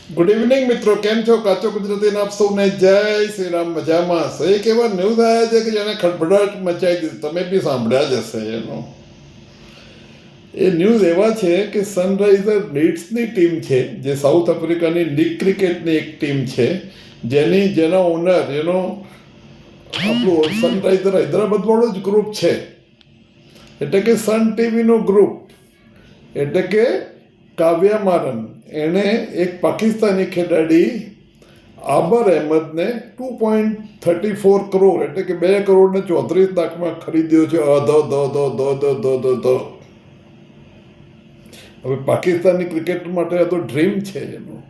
Good evening મિત્રો, કેમ છો? કાચો ગુજરાતીને આપ સૌને જય શ્રી રામ. મજામાં? એક એવા ન્યૂઝ આવ્યા છે કે જેને ખળભળાટ મચાવી દીધી. તમે બી સાંભળ્યા જ હશે એનો. એ ન્યૂઝ એવા છે કે સનરાઈઝર લીડ્સની ટીમ છે, જે સાઉથ આફ્રિકાની લીગ ક્રિકેટની એક ટીમ છે, જેના ઓનર આપણું સનરાઈઝર હૈદરાબાદવાળો જ ગ્રુપ છે, એટલે કે સન ટીવીનો ગ્રુપ, એટલે કે કાવ્યા મારન. એણે એક પાકિસ્તાની ખેલાડી આબર અહેમદને 2.34 કરોડ એટલે કે 2,34,00,000 ખરીદ્યો છે. હવે પાકિસ્તાની ક્રિકેટ માટે આ તો ડ્રીમ છે એનું,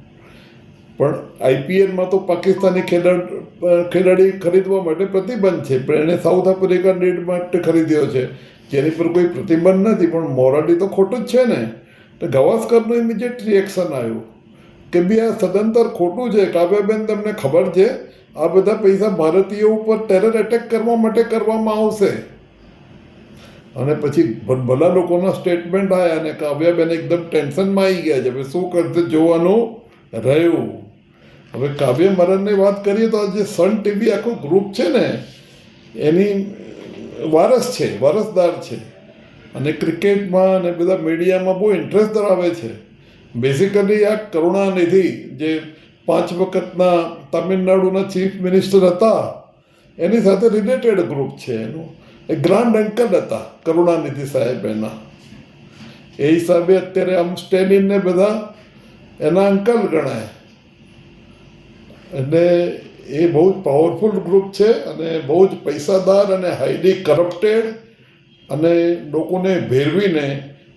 પણ આઈપીએલમાં તો પાકિસ્તાની ખેલાડી ખરીદવા માટે પ્રતિબંધ છે, પણ એણે સાઉથ આફ્રિકા લીડ માટે ખરીદ્યો છે, જેની પર કોઈ પ્રતિબંધ નથી. પણ મોરાલી તો ખોટું જ છે ને. તો ગાવસ્કરનું ઇમિડિયેટ રિએક્શન આવ્યું કે ભાઈ આ સદંતર ખોટું છે. કાવ્યાબેન, તમને ખબર છે આ બધા પૈસા ભારતીયો ઉપર ટેરર એટેક કરવા માટે કરવામાં આવશે? અને પછી ભલા લોકોના સ્ટેટમેન્ટ આવ્યા અને કાવ્યાબેન એકદમ ટેન્શનમાં આવી ગયા છે. હવે શું કરશે જોવાનું રહ્યું. હવે કાવ્ય મરણની વાત કરીએ તો આ જે સન ટીવી આખું ગ્રુપ છે ને, એની વારસદાર છે, અને ક્રિકેટમાં અને બધા મીડિયામાં બહુ ઇન્ટરેસ્ટ ધરાવે છે. બેઝિકલી આ કરુણાનિધિ, જે 5 વખતના તમિલનાડુના ચીફ મિનિસ્ટર હતા, એની સાથે રિલેટેડ ગ્રુપ છે એનું. એ ગ્રાન્ડ અંકલ હતા કરુણાનિધિ સાહેબ એના. એ હિસાબે અત્યારે આમ સ્ટેલિનને બધા એના અંકલ ગણાય. એટલે એ બહુ જ પાવરફુલ ગ્રુપ છે, અને બહુ જ પૈસાદાર અને હાઈલી કરપ્ટેડ, અને લોકોને ભેરવીને,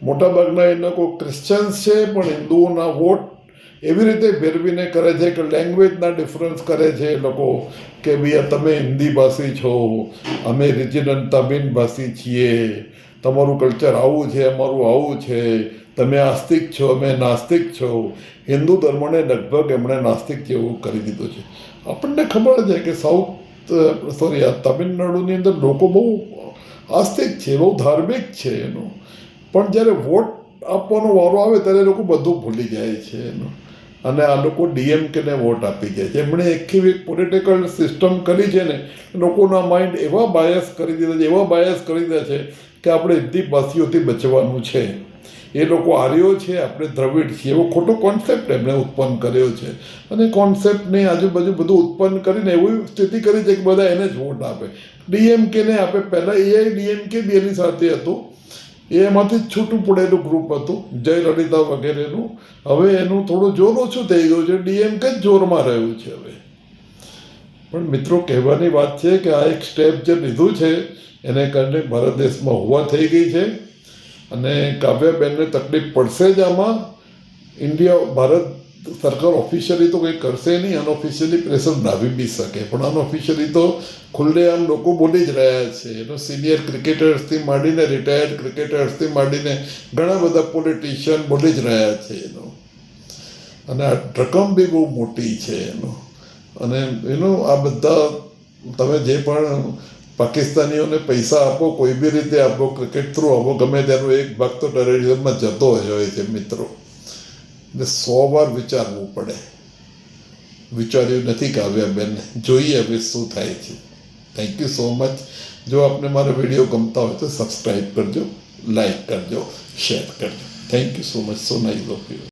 મોટાભાગના એ લોકો ક્રિશ્ચન્સ છે પણ હિન્દુઓના વોટ એવી રીતે ભેરવીને કરે છે કે લેંગ્વેજના ડિફરન્સ કરે છે એ લોકો, કે ભાઈ તમે હિન્દી ભાષી છો, અમે રિજનલ તમિલ ભાષી છીએ, તમારું કલ્ચર આવું છે, અમારું આવું છે, તમે આસ્તિક છો, અમે નાસ્તિક છો. હિન્દુ ધર્મને લગભગ એમણે નાસ્તિક જેવું કરી દીધું છે. આપણને ખબર છે કે તમિલનાડુની અંદર લોકો બહુ આસ્તિક છે, બહુ ધાર્મિક છે એનું, પણ જ્યારે વોટ આપવાનો વારો આવે ત્યારે લોકો બધું ભૂલી જાય છે એનું, અને આ લોકો ડીએમકેને વોટ આપી જાય છે. એમણે આખી એક પોલિટિકલ સિસ્ટમ કરી છે ને, લોકોના માઇન્ડ એવા બાયસ કરી દીધા છે કે આપણે હિન્દી ભાષીઓથી બચવાનું છે, એ લોકો આર્યો છે, આપણે દ્રવિડ છીએ, એવો ખોટો કોન્સેપ્ટ એમણે ઉત્પન્ન કર્યો છે. અને કોન્સેપ્ટની આજુબાજુ બધું ઉત્પન્ન કરીને એવી સ્થિતિ કરી છે કે બધા એને જ વોટ આપે, ડીએમકેને આપે. પહેલાં એઆઈડીએમકે બી એની સાથે હતું, એમાંથી જ છૂટું પડેલું ગ્રુપ હતું, જયલલિતા વગેરેનું. હવે એનું થોડું જોર ઓછું થઈ ગયું છે, ડીએમકે જ જોરમાં રહ્યું છે હવે. પણ મિત્રો, કહેવાની વાત છે કે આ એક સ્ટેપ જે લીધું છે એને કારણે ભારત દેશમાં હોવા થઈ ગઈ છે, અને કાવ્યાબેનને તકલીફ પડશે જ આમાં. ભારત સરકાર ઓફિશિયલી તો કંઈ કરશે નહીં, અનઓફિશિયલી પ્રેશર લાવી બી શકે, પણ અનઓફિશિયલી તો ખુલ્લેઆમ લોકો બોલી જ રહ્યા છે. એનો સિનિયર ક્રિકેટર્સથી માંડીને રિટાયર્ડ ક્રિકેટર્સથી માંડીને ઘણા બધા પોલિટિશિયન બોલી જ રહ્યા છે એનો. અને આ રકમ બી બહુ મોટી છે એનો. અને આ બધા તમે જે પણ પાકિસ્તાનીઓને પૈસા આપો, કોઈ બી રીતે આપો, ક્રિકેટ થ્રુ આપો, ગમે તેનો એક ભાગ તો ટેરરિઝમમાં જતો જ હોય છે મિત્રો. એટલે 100 વાર વિચારવું પડે. વિચાર્યું નથી કાવ્યાબેનને. જોઈએ હવે શું થાય છે. Thank you so much. જો આપને મારો વિડીયો ગમતા હોય તો સબસ્ક્રાઈબ કરજો, લાઈક કરજો, શેર કરજો. Thank you so much. So nice of you.